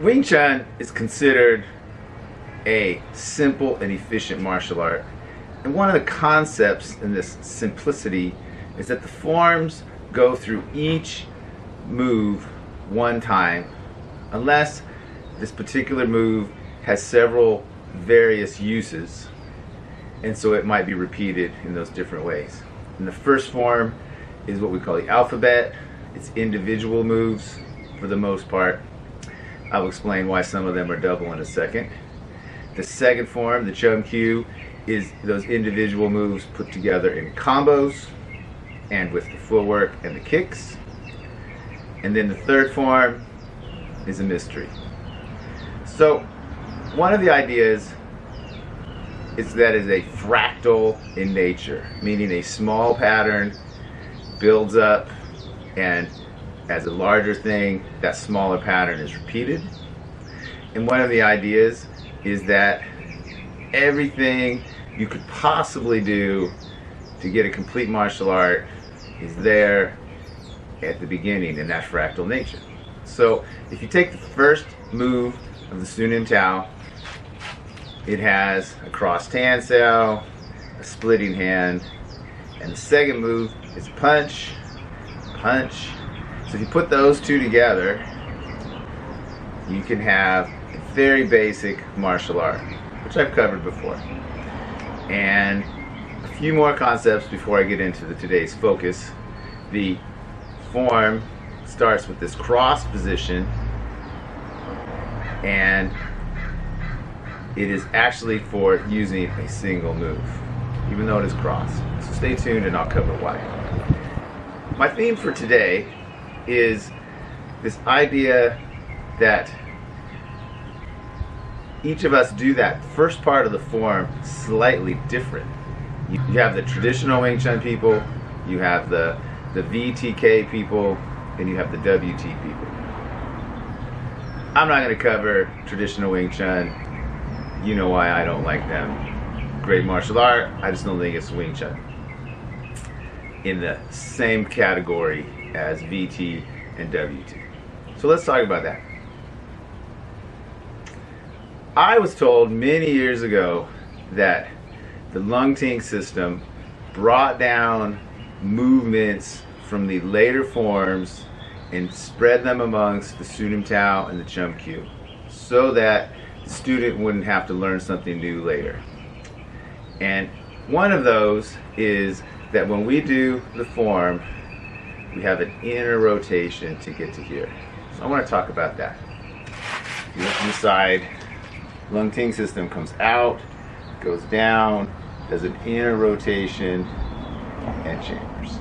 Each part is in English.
Wing Chun is considered a simple and efficient martial art. And one of the concepts in this simplicity is that the forms go through each move one time, unless this particular move has several various uses, and so it might be repeated in those different ways. And the first form is what we call the alphabet. It's individual moves for the most part. I'll explain why some of them are double in a second. The second form, the Chum Q, is those individual moves put together in combos and with the footwork and the kicks. And then the third form is a mystery. So one of the ideas is that is a fractal in nature, meaning a small pattern builds up, and as a larger thing, that smaller pattern is repeated. And one of the ideas is that everything you could possibly do to get a complete martial art is there at the beginning in that fractal nature. So if you take the first move of the Sunim Tao, it has a cross Tan Sau, a splitting hand, and the second move is punch, punch. So if you put those two together, you can have a very basic martial art, which I've covered before. And a few more concepts before I get into today's focus. The form starts with this cross position, and it is actually for using a single move, even though it is cross. So stay tuned and I'll cover why. My theme for today is this idea that each of us do that first part of the form slightly different. You have the traditional Wing Chun people, you have the VTK people, and you have the WT people. I'm not going to cover traditional Wing Chun. You know why I don't like them. Great martial art, I just don't think it's Wing Chun in the same category as VT and WT. So let's talk about that. I was told many years ago that the Lung Ting system brought down movements from the later forms and spread them amongst the Sunim Tao and the Chum Q, so that the student wouldn't have to learn something new later. And one of those is that when we do the form, we have an inner rotation to get to here. So I want to talk about that. You look from the side, Lung Ting system comes out, goes down, does an inner rotation, and chambers.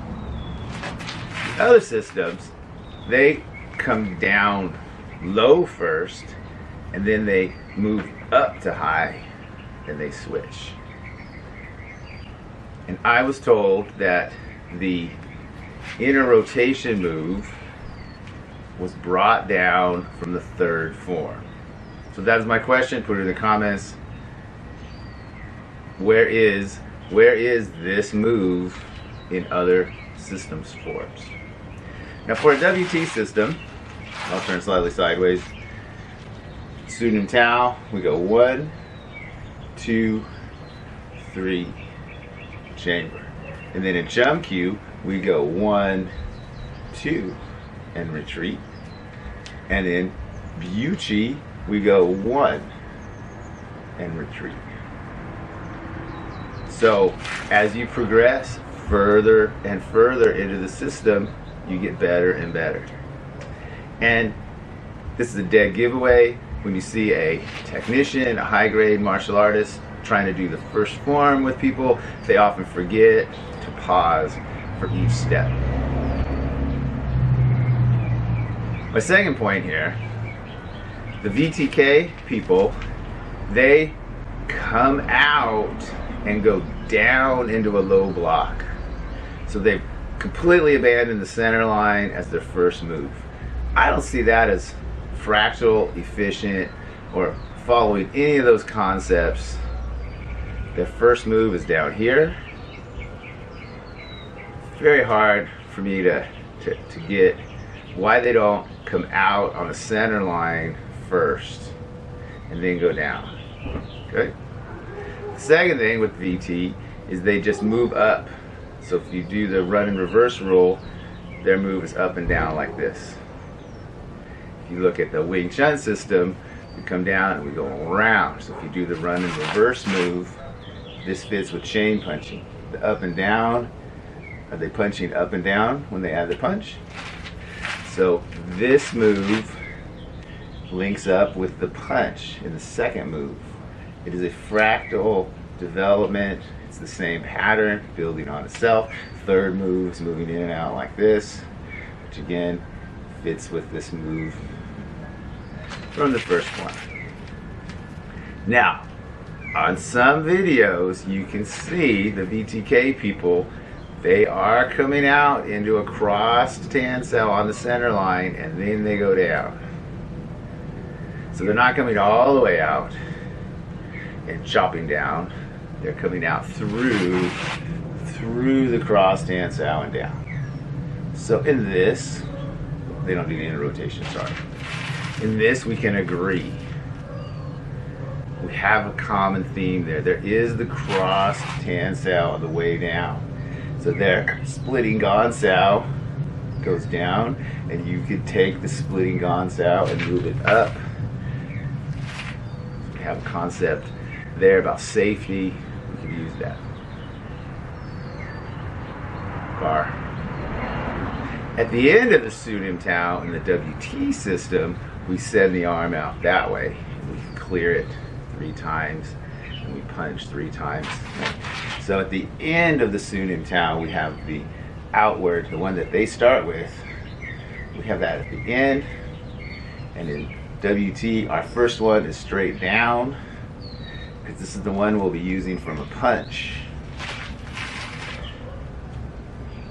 The other systems, they come down low first, and then they move up to high, and they switch. And I was told that the inner rotation move was brought down from the third form. So that is my question. Put it in the comments. Where is this move in other systems forms? Now for a WT system, I'll turn slightly sideways. Sunim Tao, we go 1, 2, 3, chamber. And then in Chum Q, we go 1, 2, and retreat. And in Buchi, we go 1 and retreat. So as you progress further and further into the system, you get better and better. And this is a dead giveaway when you see a technician, a high-grade martial artist trying to do the first form with people. They often forget to pause for each step. My second point here, the VTK people, they come out and go down into a low block. So they've completely abandoned the center line as their first move. I don't see that as fractal, efficient, or following any of those concepts. Their first move is down here, very hard for me to get why they don't come out on the center line first and then go down. Okay? The second thing with VT is they just move up. So if you do the run and reverse rule, their move is up and down like this. If you look at the Wing Chun system, we come down and we go around. So if you do the run and reverse move, this fits with chain punching. The up and down, are they punching up and down when they add the punch? So this move links up with the punch in the second move. It is a fractal development. It's the same pattern, building on itself. Third move is moving in and out like this, which again fits with this move from the first one. Now, on some videos, you can see the BTK people, they are coming out into a crossed Tan Sau on the center line, and then they go down. So they're not coming all the way out and chopping down. They're coming out through the cross Tan Sau and down. So in this, they don't do the inner rotation, sorry. In this, we can agree. We have a common theme there. There is the cross Tan Sau on the way down. So there, splitting Gaun Sau goes down, and you could take the splitting Gaun Sau and move it up. So we have a concept there about safety. We can use that. Bar. At the end of the Sunim Tao in the WT system, we send the arm out that way. We clear it 3 times, and we punch 3 times. So at the end of the Sunim Tao, we have the outward, the one that they start with. We have that at the end. And in WT, our first one is straight down, because this is the one we'll be using from a punch.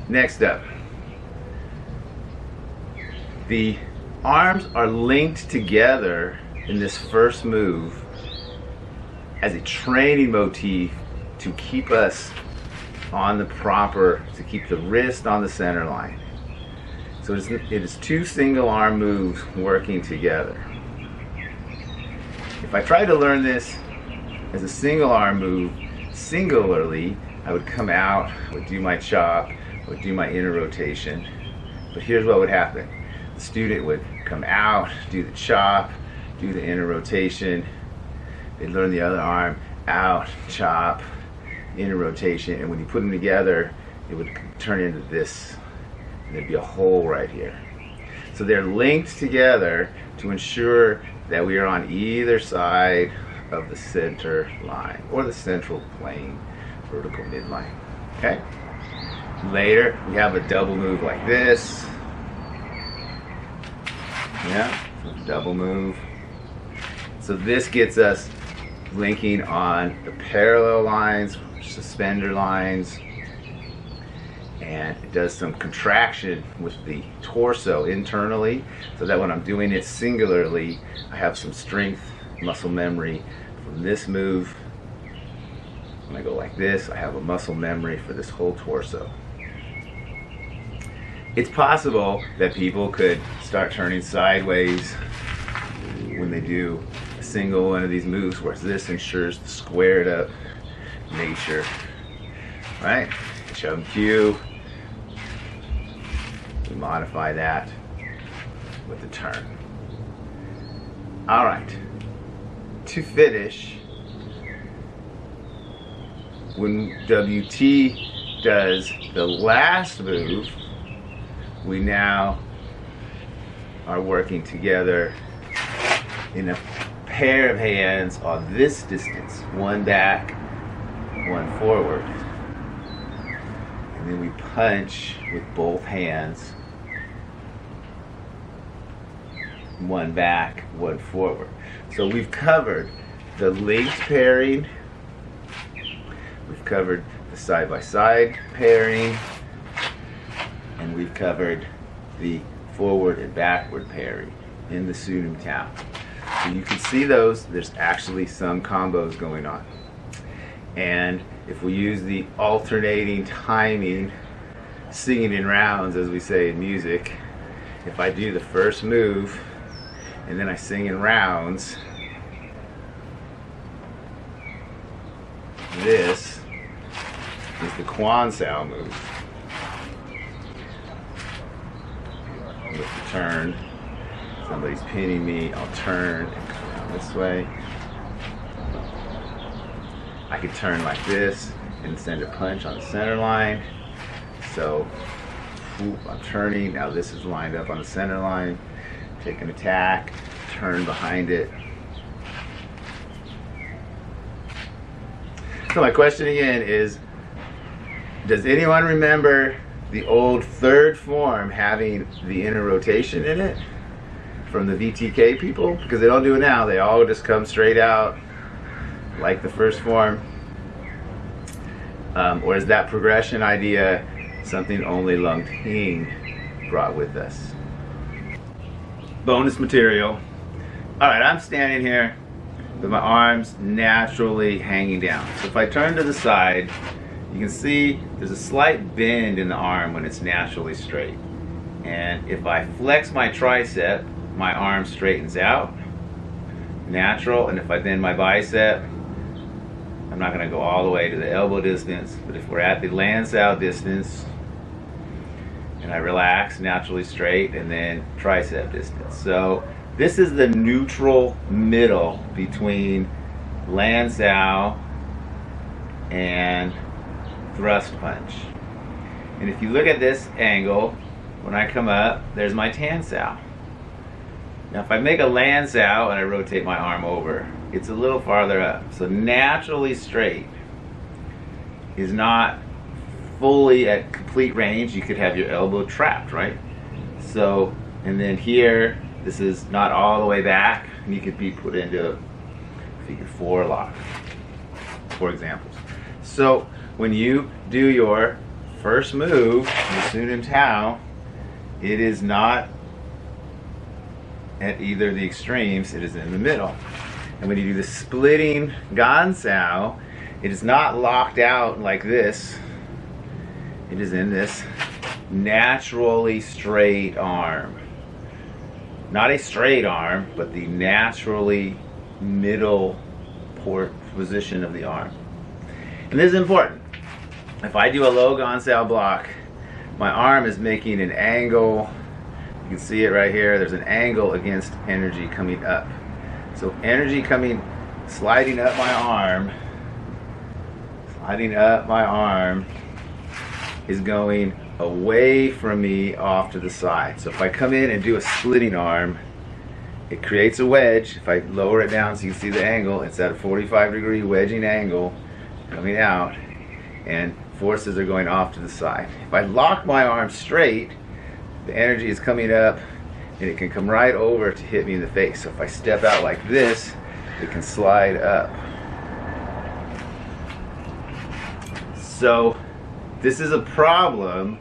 Next up, the arms are linked together in this first move as a training motif to keep us on the proper, to keep the wrist on the center line. So it is 2 single arm moves working together. If I tried to learn this as a single arm move singularly, I would come out, I would do my chop, I would do my inner rotation. But here's what would happen. The student would come out, do the chop, do the inner rotation. They'd learn the other arm, out, chop, inner rotation, and when you put them together, it would turn into this, and there'd be a hole right here. So they're linked together to ensure that we are on either side of the center line, or the central plane, vertical midline. Okay? Later, we have a double move like this. Yeah, double move. So this gets us linking on the parallel lines, suspender lines, and it does some contraction with the torso internally, so that when I'm doing it singularly, I have some strength, muscle memory from this move. When I go like this, I have a muscle memory for this whole torso. It's possible that people could start turning sideways when they do a single one of these moves, whereas this ensures the squared up nature. Right? Chum Q. We modify that with the turn. Alright. To finish, when WT does the last move, we now are working together in a pair of hands on this distance, one back, one forward. And then we punch with both hands, one back, one forward. So we've covered the linked pairing, we've covered the side-by-side pairing, and we've covered the forward and backward pairing in the Sunim Tao. So you can see those, there's actually some combos going on. And if we use the alternating timing singing in rounds, as we say in music. If I do the first move and then I sing in rounds, this is the Kwan Sau move. With the turn, somebody's pinning me, I'll turn and come around this way. I could turn like this and send a punch on the center line. So, whoop, I'm turning. Now this is lined up on the center line. Take an attack, turn behind it. So my question again is, does anyone remember the old third form having the inner rotation in it from the VTK people? Because they don't do it now. They all just come straight out like the first form. Or is that progression idea something only Lung Ting brought with us? Bonus material. Alright, I'm standing here with my arms naturally hanging down. So if I turn to the side, you can see there's a slight bend in the arm when it's naturally straight. And if I flex my tricep, my arm straightens out, natural. And if I bend my bicep, I'm not going to go all the way to the elbow distance, but if we're at the Tan Sau distance, and I relax, naturally straight, and then tricep distance. So this is the neutral middle between Tan Sau and thrust punch. And if you look at this angle, when I come up, there's my Tan Sau. Now if I make a Tan Sau and I rotate my arm over, it's a little farther up. So naturally straight is not fully at complete range. You could have your elbow trapped, right? So, and then here, this is not all the way back, and you could be put into a figure 4 lock, for examples. So when you do your first move, the Sun Tao, it is not at either the extremes, it is in the middle. And when you do the splitting Gaun Sau, it is not locked out like this. It is in this naturally straight arm. Not a straight arm, but the naturally middle position of the arm. And this is important. If I do a low Gaun Sau block, my arm is making an angle. You can see it right here. There's an angle against energy coming up. So energy coming, sliding up my arm, is going away from me off to the side. So if I come in and do a splitting arm, it creates a wedge. If I lower it down so you can see the angle, it's at a 45-degree wedging angle coming out, and forces are going off to the side. If I lock my arm straight, the energy is coming up and it can come right over to hit me in the face. So if I step out like this, it can slide up. So this is a problem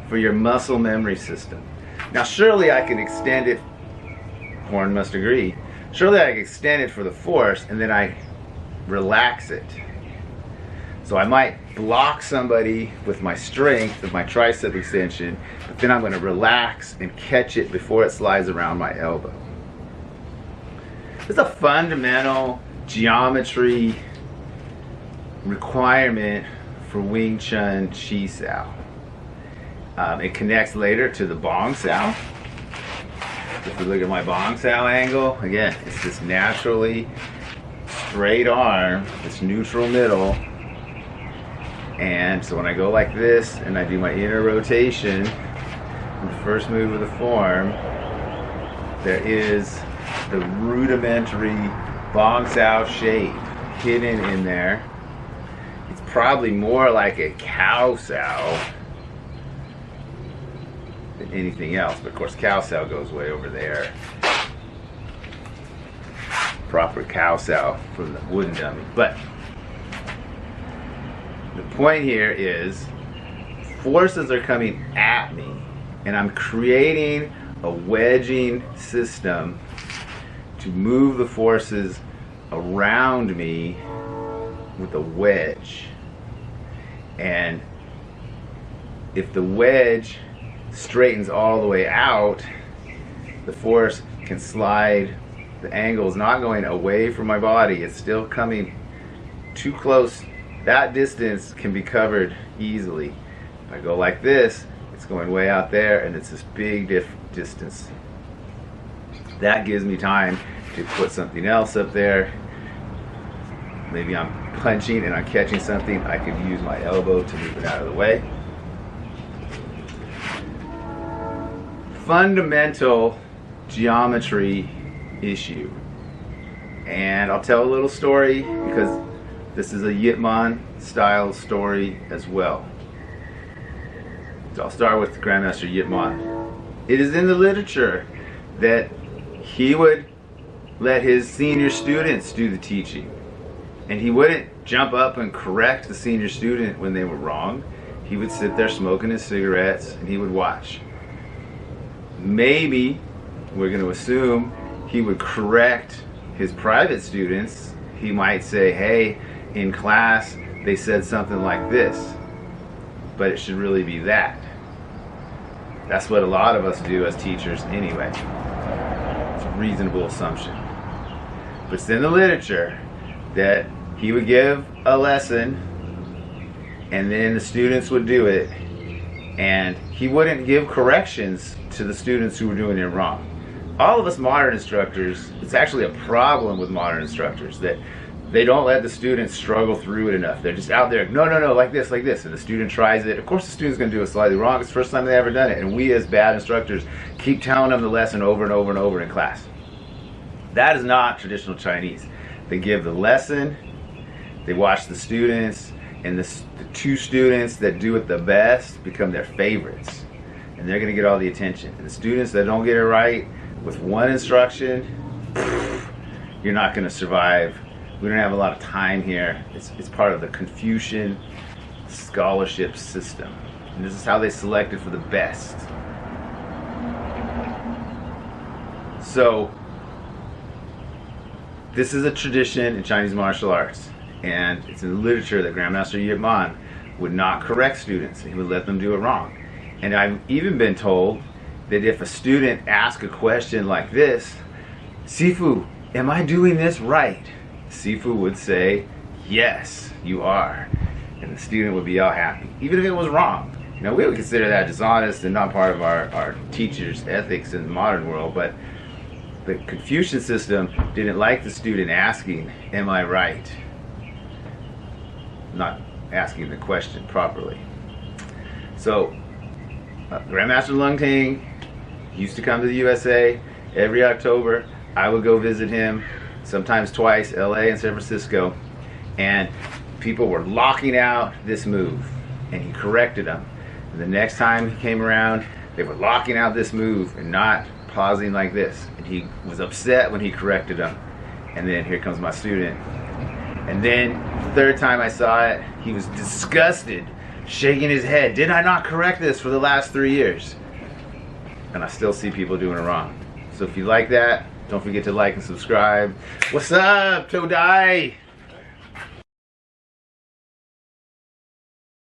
for your muscle memory system. Now surely I can extend it, Horn must agree, surely I can extend it for the force and then I relax it. So I might block somebody with my strength of my tricep extension, but then I'm going to relax and catch it before it slides around my elbow. It's a fundamental geometry requirement for Wing Chun Chi Sau. It connects later to the Bong Sau. If we look at my Bong Sau angle, again, it's this naturally straight arm, this neutral middle. And so when I go like this and I do my inner rotation, the first move of the form, there is the rudimentary Bong Sau shape hidden in there. It's probably more like a Cow Sau than anything else, but of course Cow Sau goes way over there. Proper Cow Sau from the wooden dummy. But the point here is forces are coming at me and I'm creating a wedging system to move the forces around me with a wedge. And if the wedge straightens all the way out, the force can slide. The angle is not going away from my body, it's still coming too close. That distance can be covered easily. If I go like this, it's going way out there, and it's this big distance. That gives me time to put something else up there. Maybe I'm punching and I'm catching something, I could use my elbow to move it out of the way. Fundamental geometry issue. And I'll tell a little story because this is a Yip Man style story as well. So I'll start with Grandmaster Yip Man. It is in the literature that he would let his senior students do the teaching. And he wouldn't jump up and correct the senior student when they were wrong. He would sit there smoking his cigarettes and he would watch. Maybe, we're going to assume, he would correct his private students. He might say, hey, in class they said something like this, but it should really be that. That's what a lot of us do as teachers anyway. It's a reasonable assumption. But it's in the literature that he would give a lesson and then the students would do it, and he wouldn't give corrections to the students who were doing it wrong. All of us modern instructors, it's actually a problem with modern instructors that they don't let the students struggle through it enough. They're just out there, no, like this, and the student tries it. Of course the student's going to do it slightly wrong. It's the first time they've ever done it, and we as bad instructors keep telling them the lesson over and over and over in class. That is not traditional Chinese. They give the lesson, they watch the students, and the two students that do it the best become their favorites, and they're going to get all the attention. And the students that don't get it right with one instruction, you're not going to survive. We don't have a lot of time here. It's part of the Confucian scholarship system, and this is how they selected for the best. So this is a tradition in Chinese martial arts, and it's in the literature that Grandmaster Yip Man would not correct students. He would let them do it wrong. And I've even been told that if a student asks a question like this, Sifu, am I doing this right? Sifu would say, yes, you are. And the student would be all happy, even if it was wrong. You know, we would consider that dishonest and not part of our teachers' ethics in the modern world, but the Confucian system didn't like the student asking, am I right? Not asking the question properly. So, Grandmaster Lung Ting used to come to the USA every October. I would go visit him, sometimes twice, LA and San Francisco, and people were locking out this move, and he corrected them. And the next time he came around, they were locking out this move and not pausing like this. And he was upset when he corrected them. And then here comes my student. And then the third time I saw it, he was disgusted, shaking his head. Did I not correct this for the last 3 years? And I still see people doing it wrong. So if you like that, don't forget to like and subscribe. What's up, Todai?